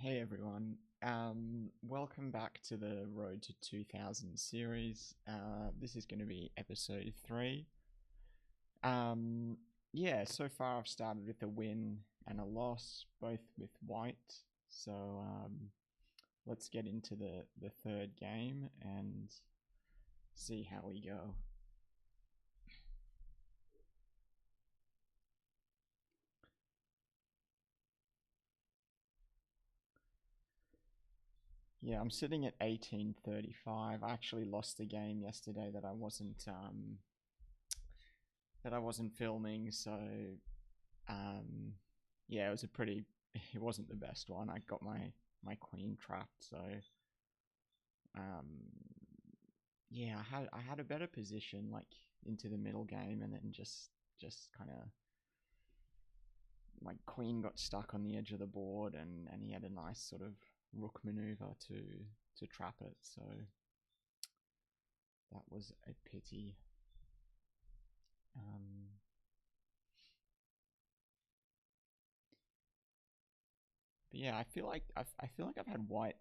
Hey everyone, welcome back to the Road to 2000 series. This is going to be episode 3. Um, yeah, so far I've started with a win and a loss, both with white. So let's get into the third game and see how we go. Yeah, I'm sitting at 1835. I actually lost a game yesterday that I wasn't filming, so um, yeah, it was a pretty. It wasn't the best one. I got my queen trapped, so um, yeah, I had a better position like into the middle game, and then just kind of my queen got stuck on the edge of the board, and he had a nice sort of rook maneuver to trap it. So that was a pity. Um, but yeah, I feel like I've had white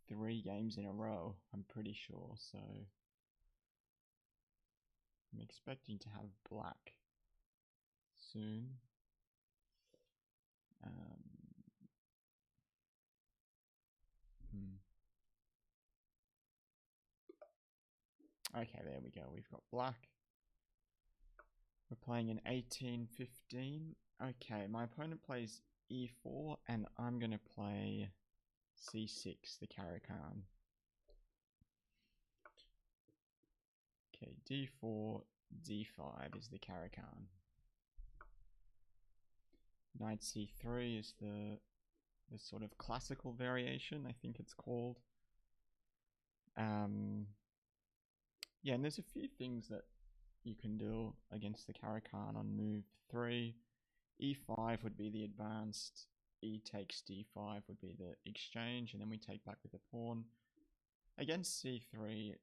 3 games in a row. I'm pretty sure. So I'm expecting to have black soon. Um, hmm. Okay, there we go. We've got black. We're playing in 1815. Okay, my opponent plays e4, and I'm going to play c6, the Caro-Kann. Okay, d4, d5 is the Caro-Kann. Knight c3 is the sort of classical variation, I think it's called. Yeah, and there's a few things that you can do against the Caro-Kann on move 3. e5 would be the advanced, e takes d5 would be the exchange, and then we take back with the pawn. Against c3,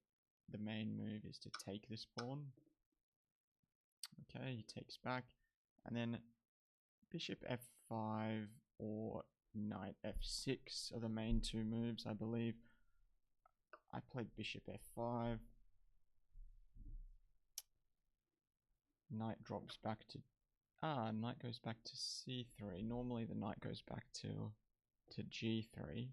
the main move is to take this pawn. Okay, he takes back, and then bishop f5 or knight f6 are the main 2 moves, I believe. I played bishop f5. Knight drops back to knight goes back to c3. Normally the knight goes back to g3.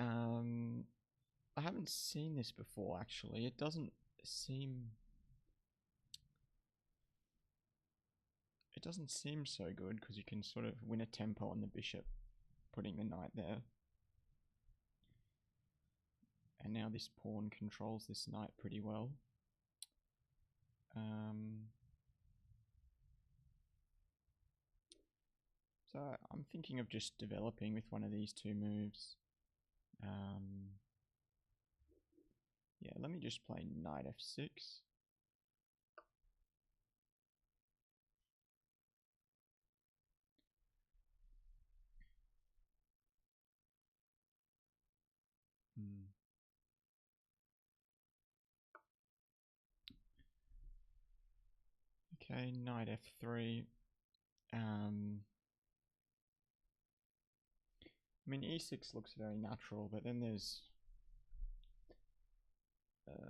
I haven't seen this before actually. It doesn't seem so good because you can sort of win a tempo on the bishop, putting the knight there. And now this pawn controls this knight pretty well. So I'm thinking of just developing with one of these 2 moves. Yeah, let me just play knight f6. Okay, knight f3. I mean, e6 looks very natural, but then there's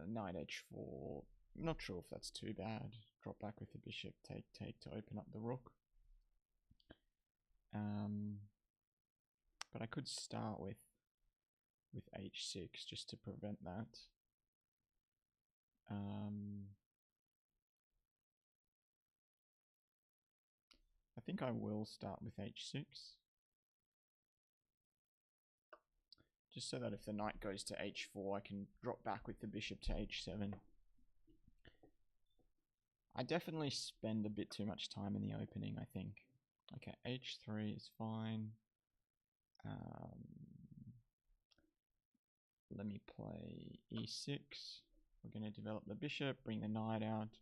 knight h4. I'm not sure if that's too bad. Drop back with the bishop, take to open up the rook. But I could start with h6 just to prevent that. I think I will start with h6. Just so that if the knight goes to h4, I can drop back with the bishop to h7. I definitely spend a bit too much time in the opening, I think. Okay, h3 is fine. Let me play e6. We're going to develop the bishop, bring the knight out.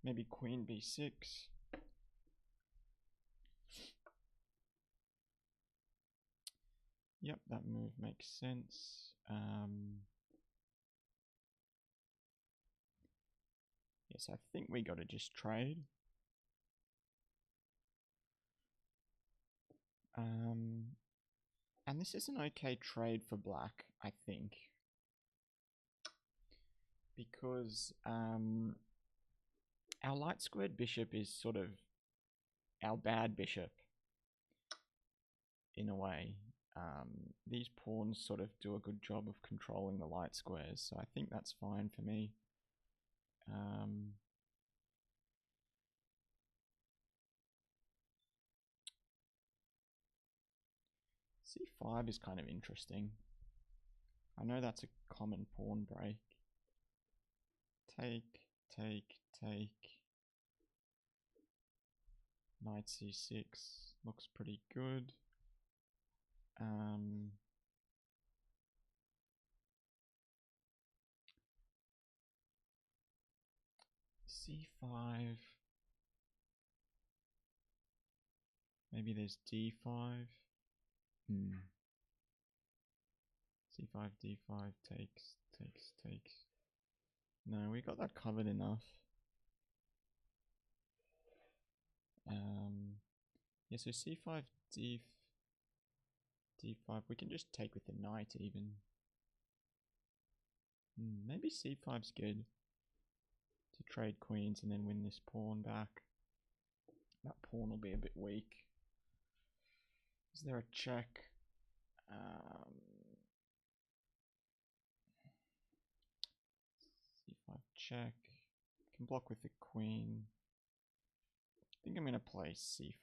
Maybe queen b6. Yep, that move makes sense. Yes, I think we got to just trade. And this is an okay trade for black, I think. Because our light squared bishop is sort of our bad bishop, in a way. These pawns sort of do a good job of controlling the light squares, so I think that's fine for me. C5 is kind of interesting. I know that's a common pawn break. Take, take, take. Knight c6 looks pretty good. C5. Maybe there's d5. C5, d5, takes, takes, takes. No, we got that covered enough. Yeah, so c5, d5. We can just take with the knight even. Maybe c5's good to trade queens and then win this pawn back. That pawn will be a bit weak. Is there a check? C5 check. Can block with the queen. I think I'm going to play c5.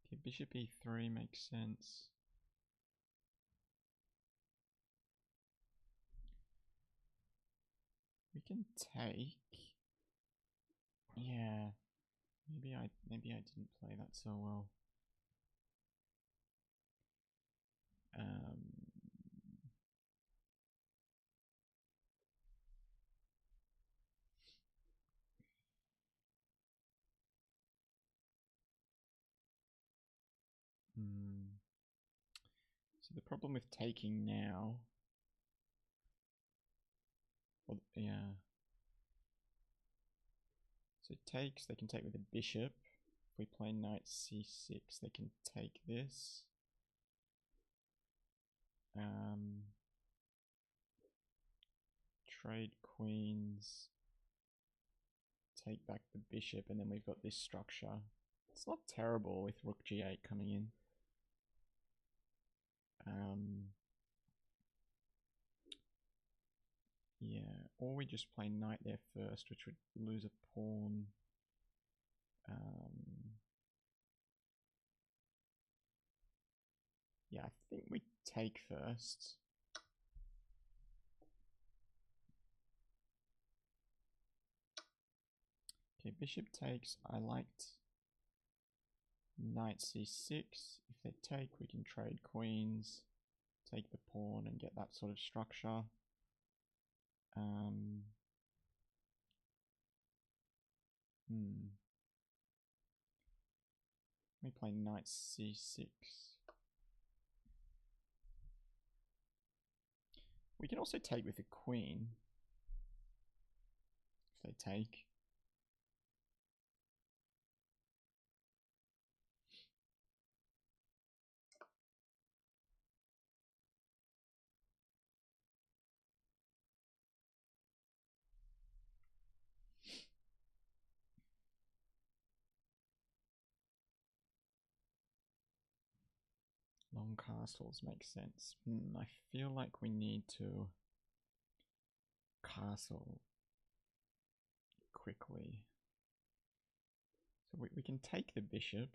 Okay, bishop e3 makes sense. We can take. Yeah. Maybe I didn't play that so well. So the problem with taking now, well, yeah. So it takes, they can take with a bishop. If we play knight c6, they can take this. Trade queens. Take back the bishop, and then we've got this structure. It's not terrible with rook g8 coming in. Yeah, or we just play knight there first, which would lose a pawn. Yeah, I think we take first. Okay, bishop takes. I liked knight c6. If they take, we can trade queens, take the pawn, and get that sort of structure. We play knight c6. We can also take with a queen. If they take. Long castles make sense. I feel like we need to castle quickly. So we can take the bishop.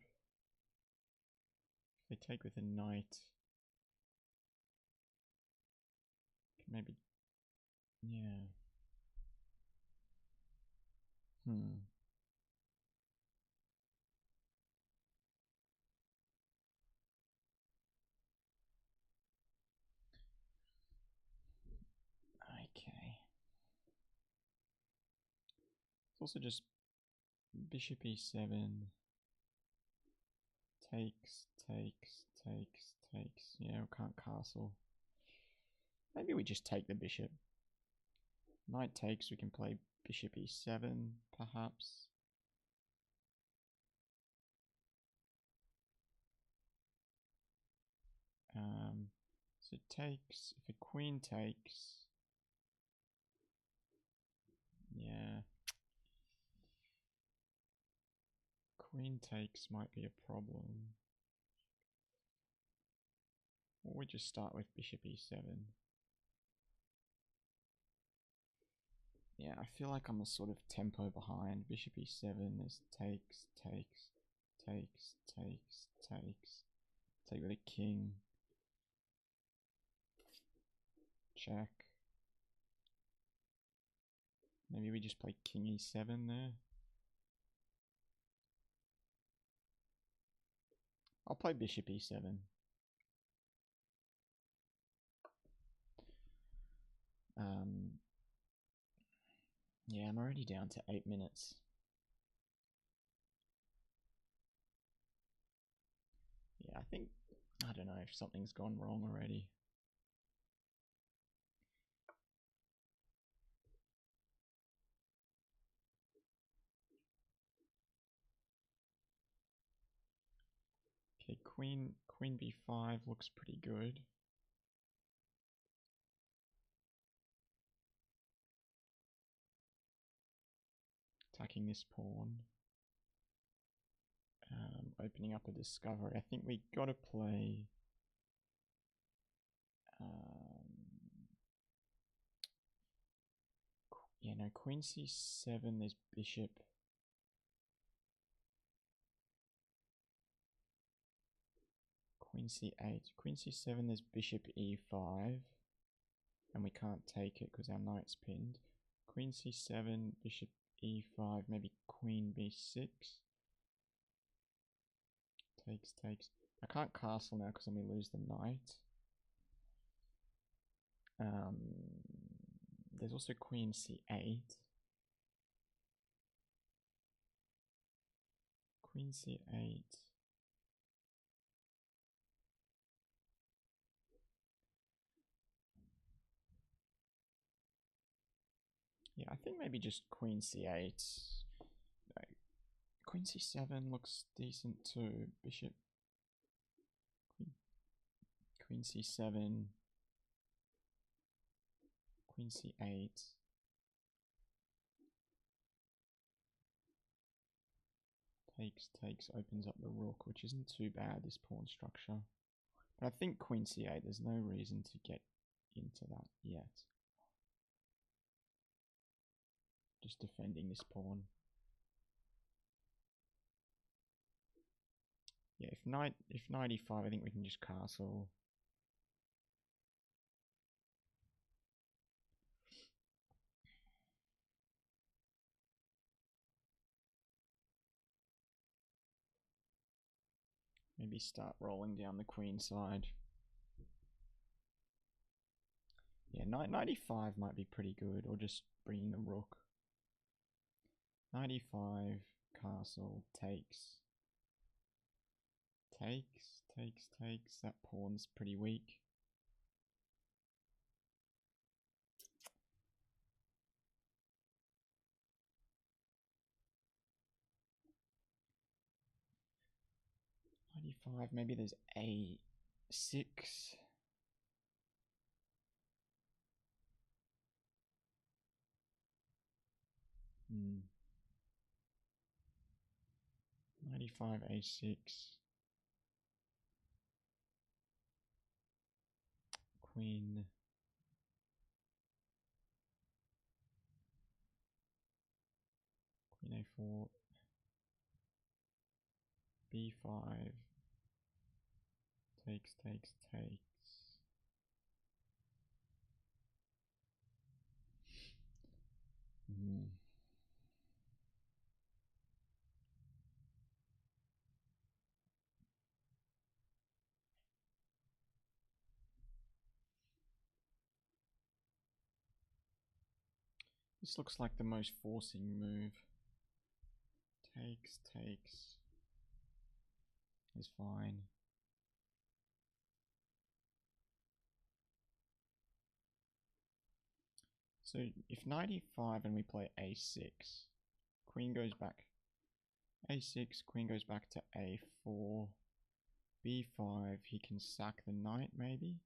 If they take with a knight, maybe, yeah. Okay. Also just bishop e7. Takes. Yeah, we can't castle. Maybe we just take the bishop. Knight takes, we can play bishop e7, perhaps. So takes, if a queen takes, yeah. Queen takes might be a problem. Or we just start with bishop e7. Yeah, I feel like I'm a sort of tempo behind. Bishop e7, there's takes. Take with a king. Check. Maybe we just play king e7 there. I'll play bishop e7. Yeah, I'm already down to 8 minutes. Yeah, I don't know if something's gone wrong already. Okay, queen b5 looks pretty good. Attacking this pawn. Opening up a discovery. I think we gotta play. Yeah, no, queen c7, there's bishop. Queen c8. Queen c7, there's bishop e5. And we can't take it because our knight's pinned. Queen c7, bishop e5, maybe queen b6. Takes. I can't castle now because then we lose the knight. There's also queen c8. Queen c8. Yeah, I think maybe just queen c8. Queen c7 looks decent too. Bishop. Queen c7. Queen c8. Takes, opens up the rook, which isn't too bad, this pawn structure. But I think queen c8, there's no reason to get into that yet. Just defending this pawn. Yeah, if knight e5, I think we can just castle. Maybe start rolling down the queen side. Yeah, knight e5 might be pretty good, or just bringing the rook. Knight e5, castle, takes. Takes. That pawn's pretty weak. Knight e5, maybe there's a6. Knight e5, a6. Queen. Queen a4. b5. Takes. This looks like the most forcing move. Takes is fine. So if knight e5 and we play a6, queen goes back. a6, queen goes back to a4, b5, he can sack the knight maybe.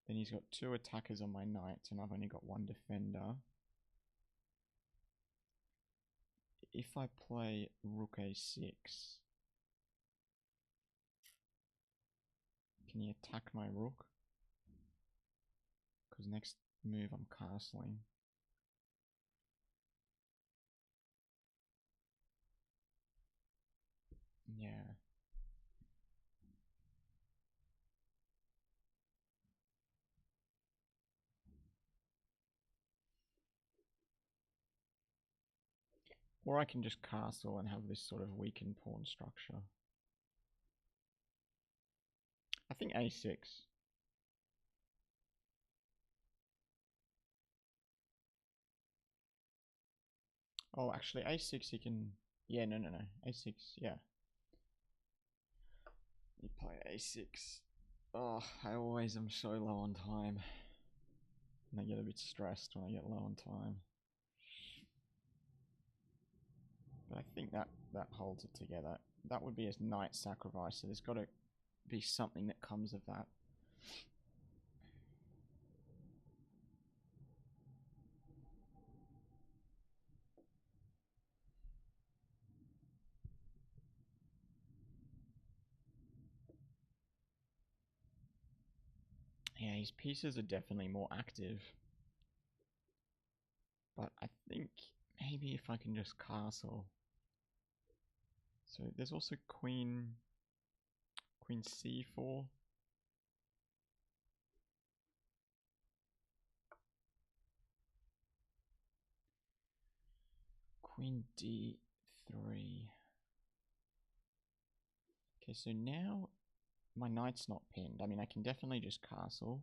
Then he's got two attackers on my knight and I've only got one defender. If I play rook a6, can he attack my rook? Because next move I'm castling. Yeah. Or I can just castle and have this sort of weakened pawn structure. I think a6. Oh, actually a6 he can... Yeah, no. a6, yeah. You play a6. Oh, I always am so low on time. And I get a bit stressed when I get low on time. But I think that holds it together. That would be a knight sacrifice, so there's got to be something that comes of that. Yeah, his pieces are definitely more active. But I think maybe if I can just castle. So there's also queen c4. Queen d3. Okay, so now my knight's not pinned. I mean, I can definitely just castle.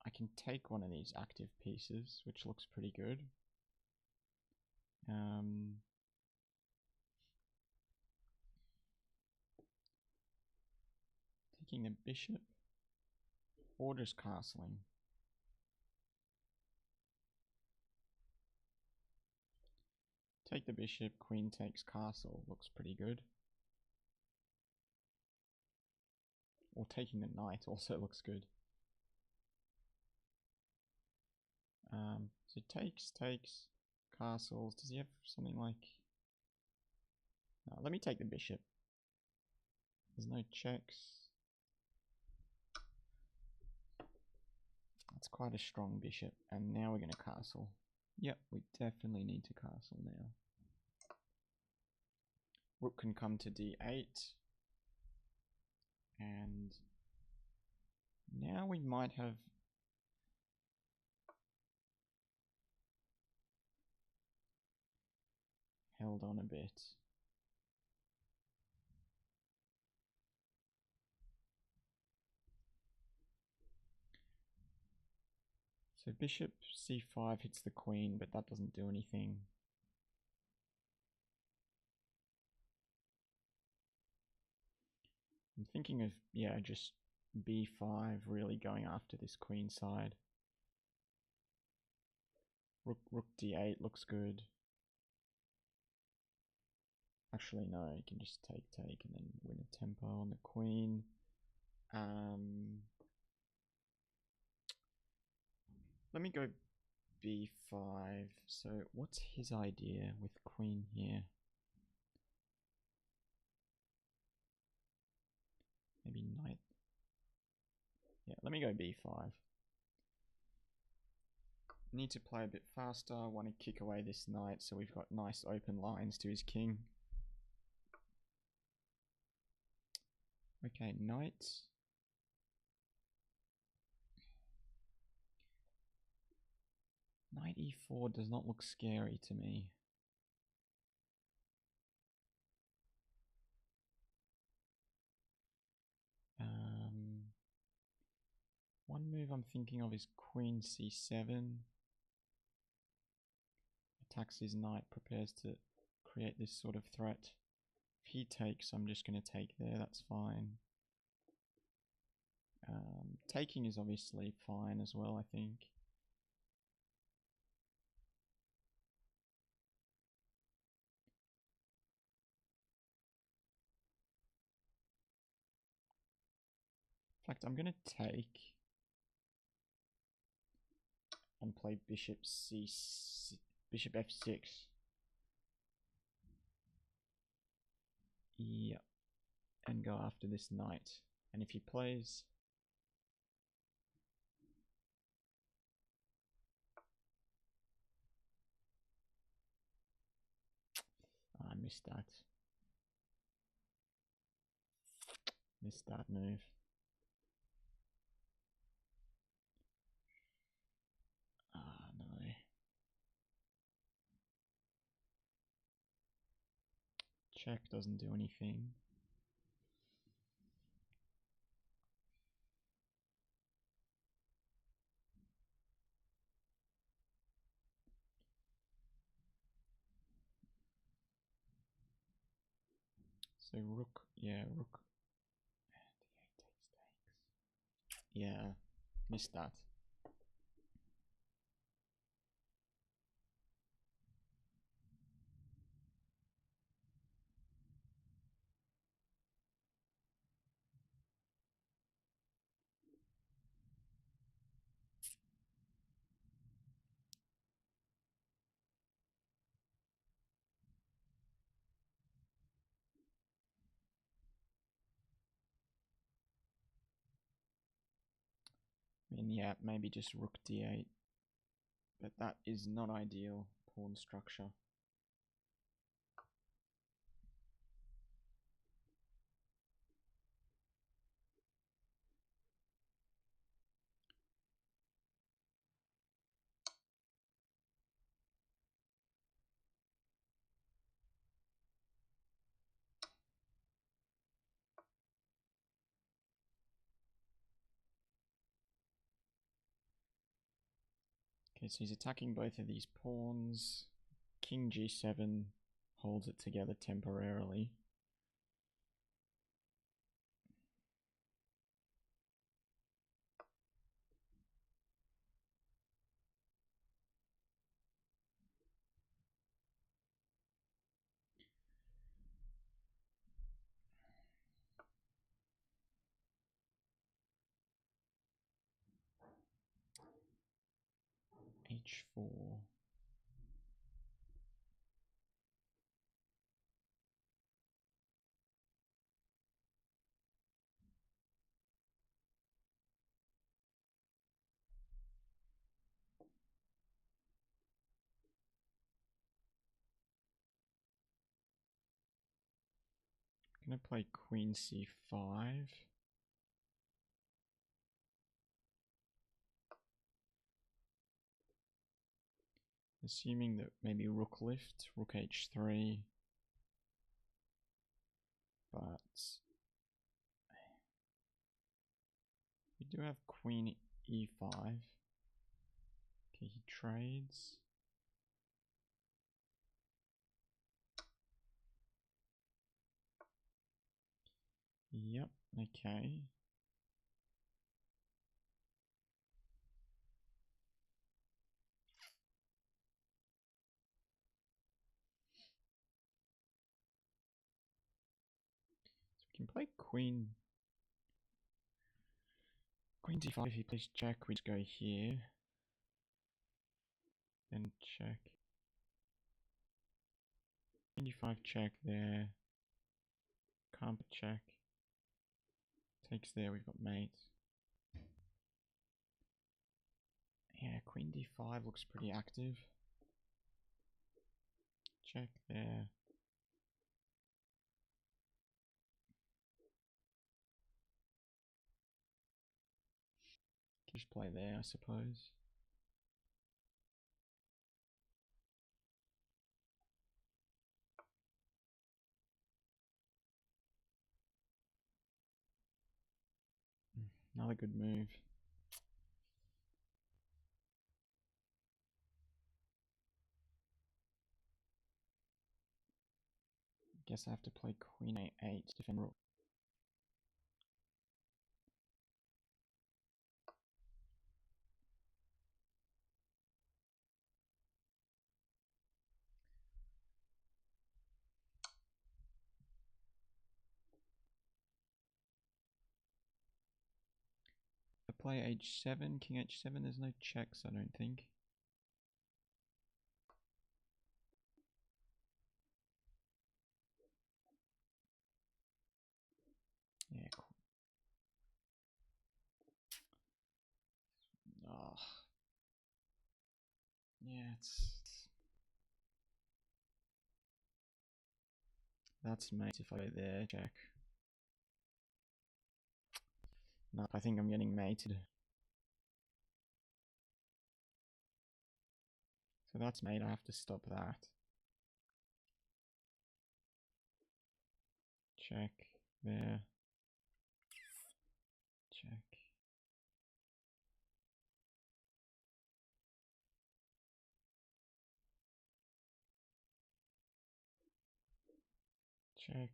I can take one of these active pieces, which looks pretty good. Taking the bishop, or just castling. Take the bishop, queen takes castle, looks pretty good. Or taking the knight also looks good. So takes, castles. Does he have something like... No, let me take the bishop. There's no checks. That's quite a strong bishop. And now we're going to castle. Yep, we definitely need to castle now. Rook can come to d8. And now we might have... held on a bit. So bishop c5 hits the queen, but that doesn't do anything. I'm thinking of, yeah, just b5 really going after this queen side. Rook d8 looks good. Actually, no, you can just take, and then win a tempo on the queen. Let me go b5. So what's his idea with queen here? Maybe knight. Yeah, let me go b5. Need to play a bit faster. Want to kick away this knight so we've got nice open lines to his king. Okay, knight. Knight e4 does not look scary to me. One move I'm thinking of is queen c7. attacks his knight, prepares to create this sort of threat. If he takes, I'm just going to take there, that's fine. Taking is obviously fine as well, I think. In fact, I'm going to take and play bishop f6. Yep. And go after this knight. And if he plays... Oh, I missed that. Missed that move. Ah, no. Check doesn't do anything. So rook, yeah, rook. D8 takes. Yeah, missed that. I mean, yeah, maybe just rook d8. But that is not ideal pawn structure. Okay, so he's attacking both of these pawns. King g7 holds it together temporarily. h4. I'm gonna play queen c5. Assuming that maybe rook lift, rook h3. But we do have queen e5. Okay, he trades. Yep, okay. So we can play queen d5. If he plays check, we just go here. Then check. Queen d5 check there. Can't check. Takes there, we've got mate. Yeah, queen d5 looks pretty active. Check there. Just play there, I suppose. Another good move. Guess I have to play queen a8 to defend rook. I play h7, king h7, there's no checks, I don't think. Yeah, cool. Oh. Yeah, that's mate if I go there, check. No, I think I'm getting mated. So that's mate, I have to stop that. Check, there. Check. Check.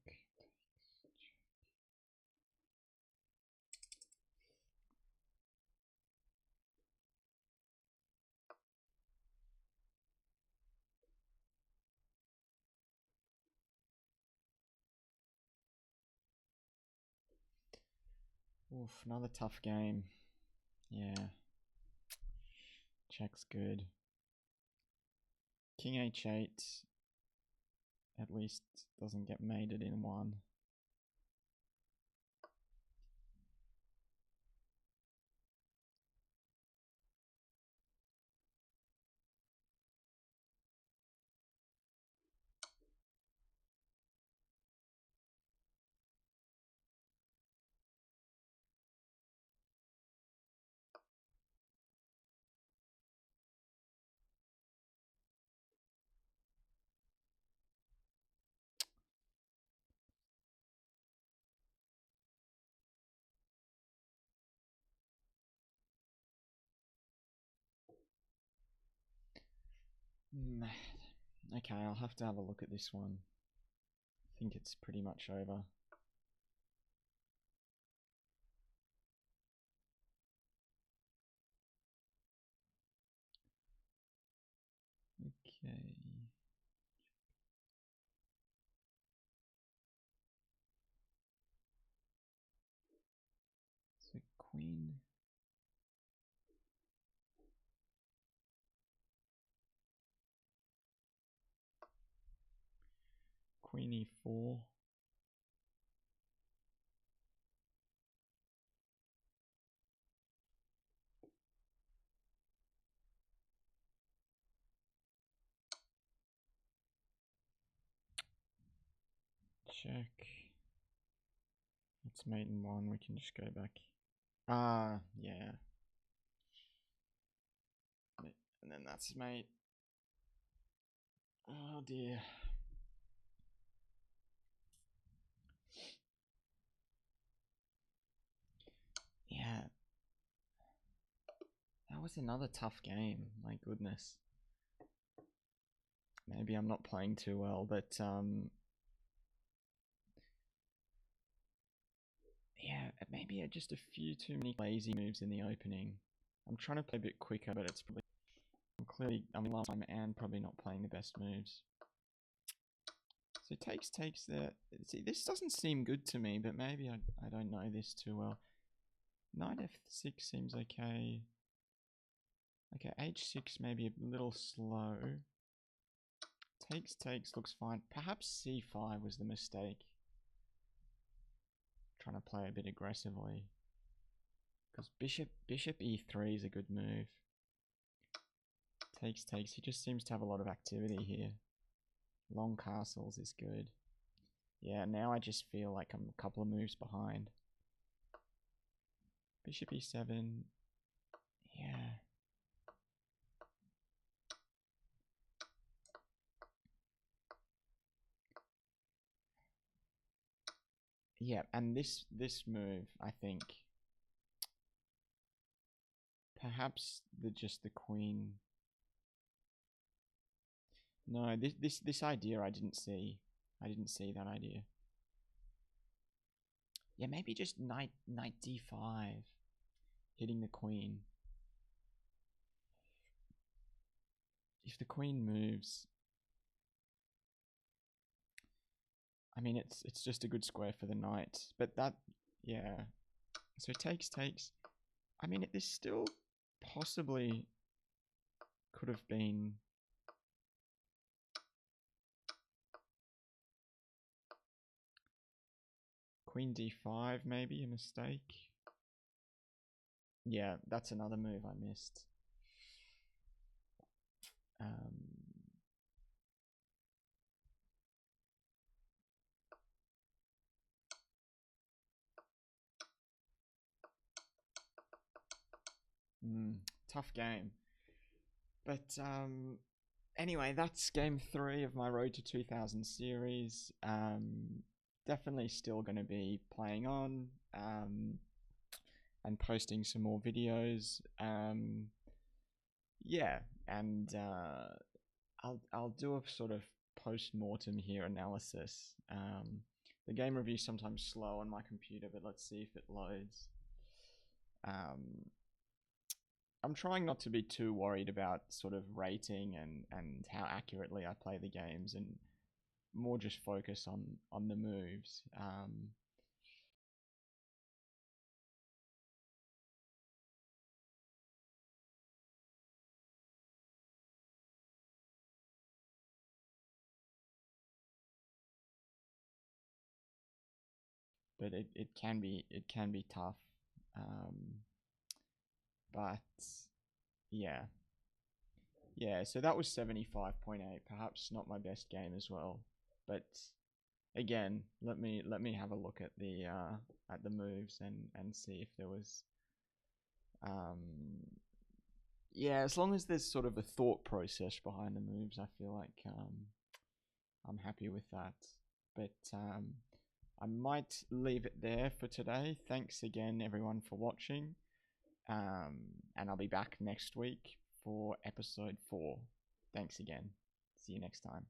Oof, another tough game. Yeah. Check's good. King h8 at least doesn't get mated in one. Okay, I'll have to have a look at this one. I think it's pretty much over. Okay. So queen. Queen e4. Check. It's mate in one, we can just go back. Yeah. And then that's mate. Oh dear. Yeah. That was another tough game, my goodness. Maybe I'm not playing too well, but yeah, maybe just a few too many lazy moves in the opening. I'm trying to play a bit quicker, but it's probably I'm last time and probably not playing the best moves. So takes there. See, this doesn't seem good to me, but maybe I don't know this too well. Knight f6 seems okay. Okay, h6 maybe a little slow. Takes looks fine. Perhaps c5 was the mistake. Trying to play a bit aggressively. Because bishop e3 is a good move. Takes. He just seems to have a lot of activity here. Long castles is good. Yeah, now I just feel like I'm a couple of moves behind. Bishop e7. Yeah. Yeah, and this move, I think, perhaps just the queen. No, this idea I didn't see. I didn't see that idea. Yeah, maybe just knight d5, hitting the queen. If the queen moves, I mean, it's just a good square for the knight. But that, yeah. So takes. I mean, this still possibly could have been. Queen d5, maybe a mistake. Yeah, that's another move I missed. Tough game. But anyway, that's game 3 of my Road to 2000 series. Definitely still going to be playing on and posting some more videos. Yeah, and I'll do a sort of post-mortem here analysis. The game review is sometimes slow on my computer, but let's see if it loads. I'm trying not to be too worried about sort of rating and how accurately I play the games, and more just focus on the moves. But it can be tough. But yeah. Yeah, so that was 75.8, perhaps not my best game as well. But again, let me have a look at the moves and see if there was yeah, as long as there's sort of a thought process behind the moves, I feel like I'm happy with that. But I might leave it there for today. Thanks again, everyone, for watching. And I'll be back next week for episode 4. Thanks again. See you next time.